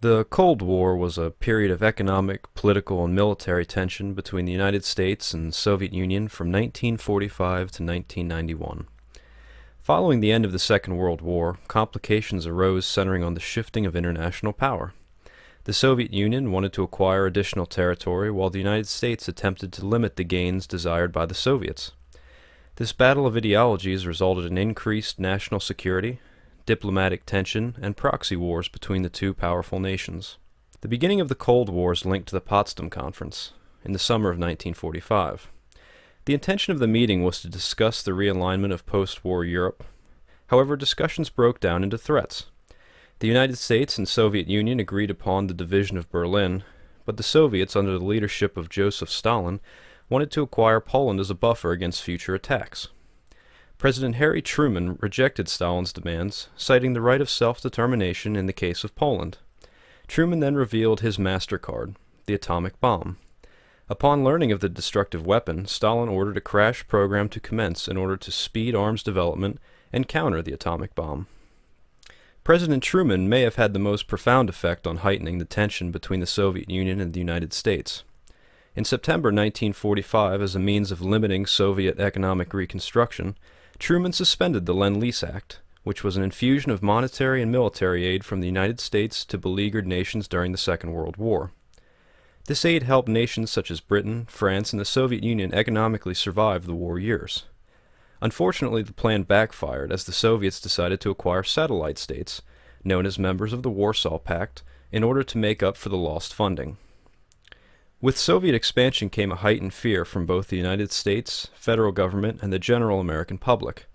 The Cold War was a period of economic, political, and military tension between the United States and Soviet Union from 1945 to 1991. Following the end of the Second World War, complications arose centering on the shifting of international power. The Soviet Union wanted to acquire additional territory while the United States attempted to limit the gains desired by the Soviets. This battle of ideologies resulted in increased national security, diplomatic tension, and proxy wars between the two powerful nations. The beginning of the Cold War is linked to the Potsdam Conference in the summer of 1945. The intention of the meeting was to discuss the realignment of post-war Europe. However, discussions broke down into threats. The United States and Soviet Union agreed upon the division of Berlin, but the Soviets, under the leadership of Joseph Stalin, wanted to acquire Poland as a buffer against future attacks. President Harry Truman rejected Stalin's demands, citing the right of self-determination in the case of Poland. Truman then revealed his MasterCard, the atomic bomb. Upon learning of the destructive weapon, Stalin ordered a crash program to commence in order to speed arms development and counter the atomic bomb. President Truman may have had the most profound effect on heightening the tension between the Soviet Union and the United States. In September 1945, as a means of limiting Soviet economic reconstruction, Truman suspended the Lend-Lease Act, which was an infusion of monetary and military aid from the United States to beleaguered nations during the Second World War. This aid helped nations such as Britain, France, and the Soviet Union economically survive the war years. Unfortunately, the plan backfired as the Soviets decided to acquire satellite states, known as members of the Warsaw Pact, in order to make up for the lost funding. With Soviet expansion came a heightened fear from both the United States, federal government, and the general American public.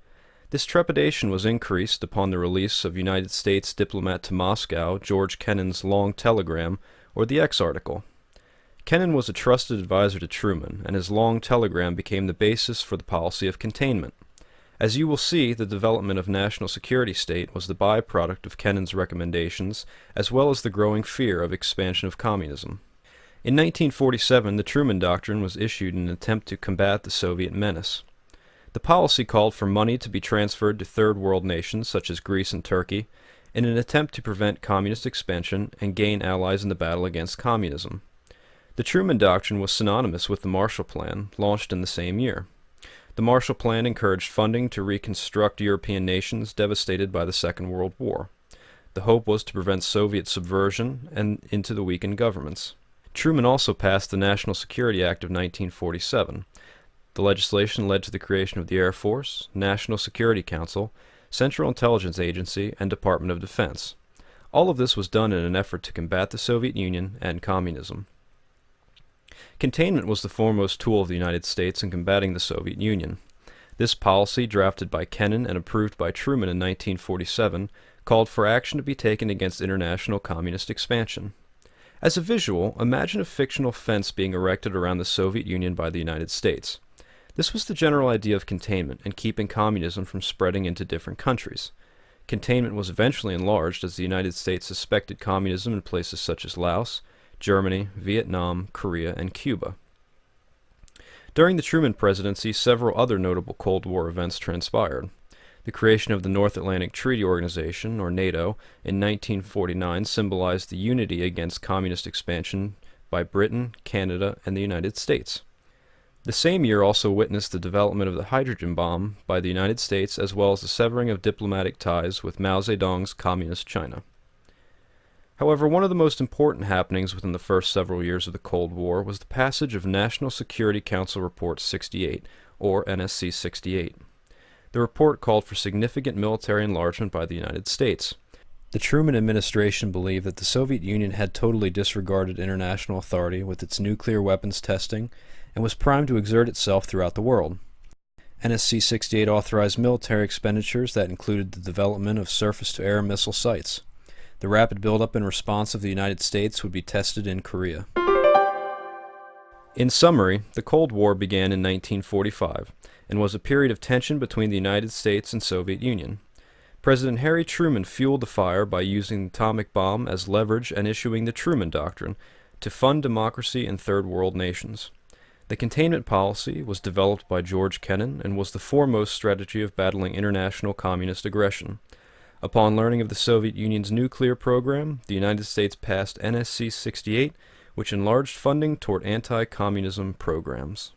This trepidation was increased upon the release of United States diplomat to Moscow George Kennan's long telegram, or the X article. Kennan was a trusted advisor to Truman, and his long telegram became the basis for the policy of containment. As you will see, the development of national security state was the byproduct of Kennan's recommendations, as well as the growing fear of expansion of communism. In 1947, the Truman Doctrine was issued in an attempt to combat the Soviet menace. The policy called for money to be transferred to Third World nations such as Greece and Turkey in an attempt to prevent communist expansion and gain allies in the battle against communism. The Truman Doctrine was synonymous with the Marshall Plan, launched in the same year. The Marshall Plan encouraged funding to reconstruct European nations devastated by the Second World War. The hope was to prevent Soviet subversion and into the weakened governments. Truman also passed the National Security Act of 1947. The legislation led to the creation of the Air Force, National Security Council, Central Intelligence Agency, and Department of Defense. All of this was done in an effort to combat the Soviet Union and communism. Containment was the foremost tool of the United States in combating the Soviet Union. This policy, drafted by Kennan and approved by Truman in 1947, called for action to be taken against international communist expansion. As a visual, imagine a fictional fence being erected around the Soviet Union by the United States. This was the general idea of containment and keeping communism from spreading into different countries. Containment was eventually enlarged as the United States suspected communism in places such as Laos, Germany, Vietnam, Korea, and Cuba. During the Truman presidency, several other notable Cold War events transpired. The creation of the North Atlantic Treaty Organization, or NATO, in 1949 symbolized the unity against communist expansion by Britain, Canada, and the United States. The same year also witnessed the development of the hydrogen bomb by the United States, as well as the severing of diplomatic ties with Mao Zedong's Communist China. However, one of the most important happenings within the first several years of the Cold War was the passage of National Security Council Report 68, or NSC 68. The report called for significant military enlargement by the United States. The Truman administration believed that the Soviet Union had totally disregarded international authority with its nuclear weapons testing and was primed to exert itself throughout the world. NSC 68 authorized military expenditures that included the development of surface-to-air missile sites. The rapid buildup and response of the United States would be tested in Korea. In summary, the Cold War began in 1945 and was a period of tension between the United States and Soviet Union. President Harry Truman fueled the fire by using the atomic bomb as leverage and issuing the Truman Doctrine to fund democracy in Third World nations. The containment policy was developed by George Kennan and was the foremost strategy of battling international communist aggression. Upon learning of the Soviet Union's nuclear program, the United States passed NSC 68, which enlarged funding toward anti-communism programs.